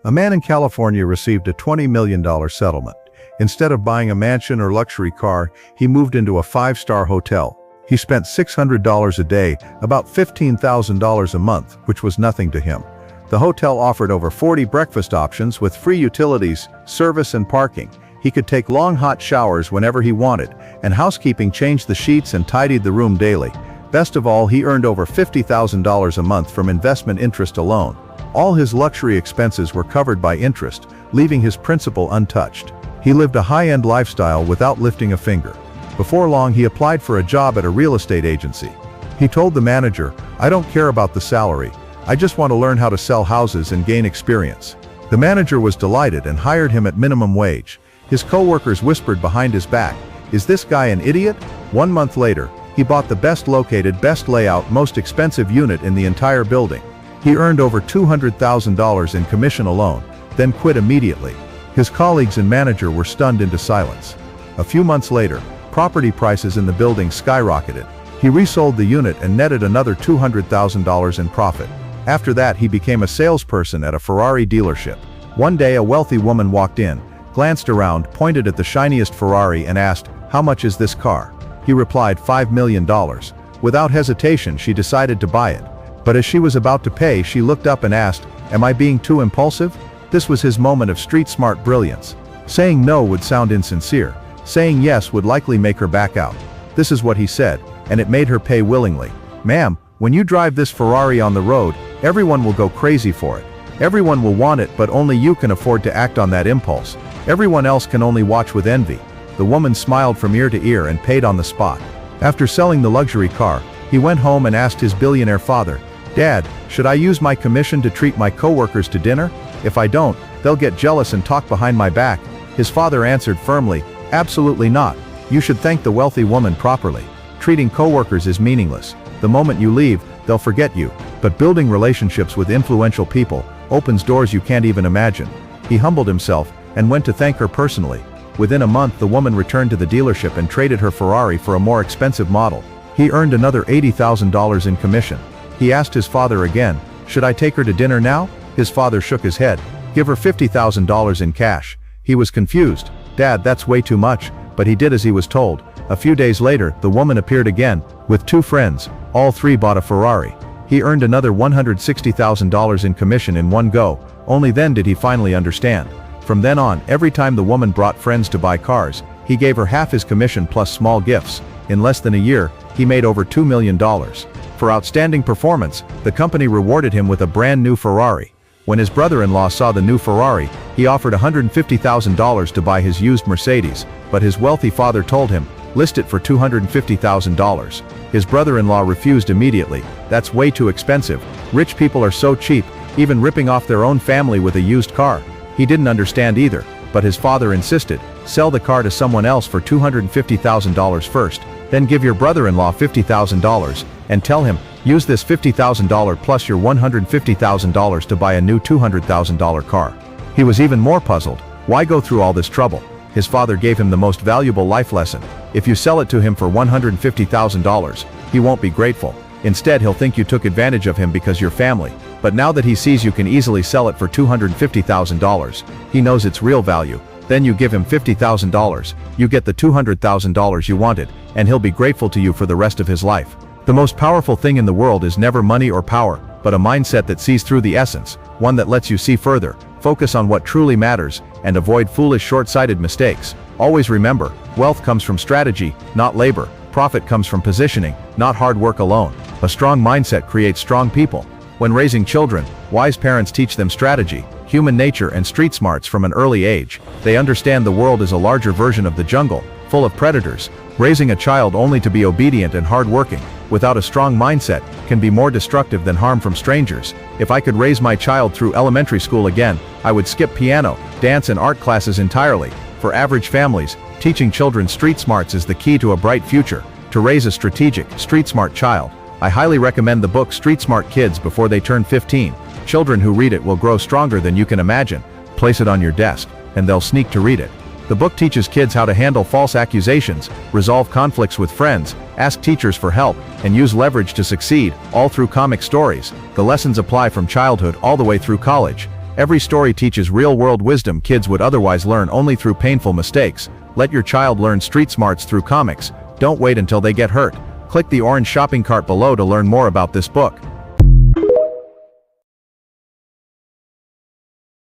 A man in California received a $20 million settlement. Instead of buying a mansion or luxury car, he moved into a five-star hotel. He spent $600 a day, about $15,000 a month, which was nothing to him. The hotel offered over 40 breakfast options with free utilities, service and parking. He could take long hot showers whenever he wanted, and housekeeping changed the sheets and tidied the room daily. Best of all, he earned over $50,000 a month from investment interest alone. All his luxury expenses were covered by interest, leaving his principal untouched. He lived a high-end lifestyle without lifting a finger. Before long, he applied for a job at a real estate agency. He told the manager, "I don't care about the salary. I just want to learn how to sell houses and gain experience." The manager was delighted and hired him at minimum wage. His co-workers whispered behind his back, "Is this guy an idiot?" 1 month later, he bought the best located, best layout, most expensive unit in the entire building. He earned over $200,000 in commission alone, then quit immediately. His colleagues and manager were stunned into silence. A few months later, property prices in the building skyrocketed. He resold the unit and netted another $200,000 in profit. After that, he became a salesperson at a Ferrari dealership. One day, a wealthy woman walked in, glanced around, pointed at the shiniest Ferrari and asked, "How much is this car?" He replied, $5 million. Without hesitation, she decided to buy it. But as she was about to pay, she looked up and asked, "Am I being too impulsive?" This was his moment of street-smart brilliance. Saying no would sound insincere. Saying yes would likely make her back out. This is what he said, and it made her pay willingly. "Ma'am, when you drive this Ferrari on the road, everyone will go crazy for it. Everyone will want it, but only you can afford to act on that impulse. Everyone else can only watch with envy." The woman smiled from ear to ear and paid on the spot. After selling the luxury car, he went home and asked his billionaire father, "Dad, should I use my commission to treat my coworkers to dinner? If I don't, they'll get jealous and talk behind my back." His father answered firmly, "Absolutely not. You should thank the wealthy woman properly. Treating coworkers is meaningless. The moment you leave, they'll forget you. But building relationships with influential people opens doors you can't even imagine." He humbled himself and went to thank her personally. Within a month, the woman returned to the dealership and traded her Ferrari for a more expensive model. He earned another $80,000 in commission. He asked his father again, "Should I take her to dinner now?" His father shook his head. "Give her $50,000 in cash." He was confused. "Dad, that's way too much," but he did as he was told. A few days later, the woman appeared again, with 2 friends. All 3 bought a Ferrari. He earned another $160,000 in commission in one go. Only then did he finally understand. From then on, every time the woman brought friends to buy cars, he gave her half his commission plus small gifts. In less than a year, he made over $2 million. For outstanding performance, the company rewarded him with a brand new Ferrari. When his brother-in-law saw the new Ferrari, he offered $150,000 to buy his used Mercedes, but his wealthy father told him, "List it for $250,000. His brother-in-law refused immediately. "That's way too expensive. Rich people are so cheap, even ripping off their own family with a used car." He didn't understand either, but his father insisted, "Sell the car to someone else for $250,000 first, then give your brother-in-law $50,000, and tell him, use this $50,000 plus your $150,000 to buy a new $200,000 car." He was even more puzzled. Why go through all this trouble? His father gave him the most valuable life lesson. If you sell it to him for $150,000, he won't be grateful. Instead, he'll think you took advantage of him because you're family. But now that he sees you can easily sell it for $250,000, he knows its real value. Then you give him $50,000, you get the $200,000 you wanted, and he'll be grateful to you for the rest of his life. The most powerful thing in the world is never money or power, but a mindset that sees through the essence, one that lets you see further, focus on what truly matters, and avoid foolish short-sighted mistakes. Always remember, wealth comes from strategy, not labor. Profit comes from positioning, not hard work alone. A strong mindset creates strong people. When raising children, wise parents teach them strategy, human nature, and street smarts from an early age. They understand the world is a larger version of the jungle, full of predators. Raising a child only to be obedient and hardworking, without a strong mindset, can be more destructive than harm from strangers. If I could raise my child through elementary school again, I would skip piano, dance, and art classes entirely. For average families, teaching children street smarts is the key to a bright future. To raise a strategic, street-smart child, I highly recommend the book Street Smart Kids before they turn 15. Children who read it will grow stronger than you can imagine. Place it on your desk, and they'll sneak to read it. The book teaches kids how to handle false accusations, resolve conflicts with friends, ask teachers for help, and use leverage to succeed, all through comic stories. The lessons apply from childhood all the way through college. Every story teaches real-world wisdom kids would otherwise learn only through painful mistakes. Let your child learn street smarts through comics. Don't wait until they get hurt. Click the orange shopping cart below to learn more about this book.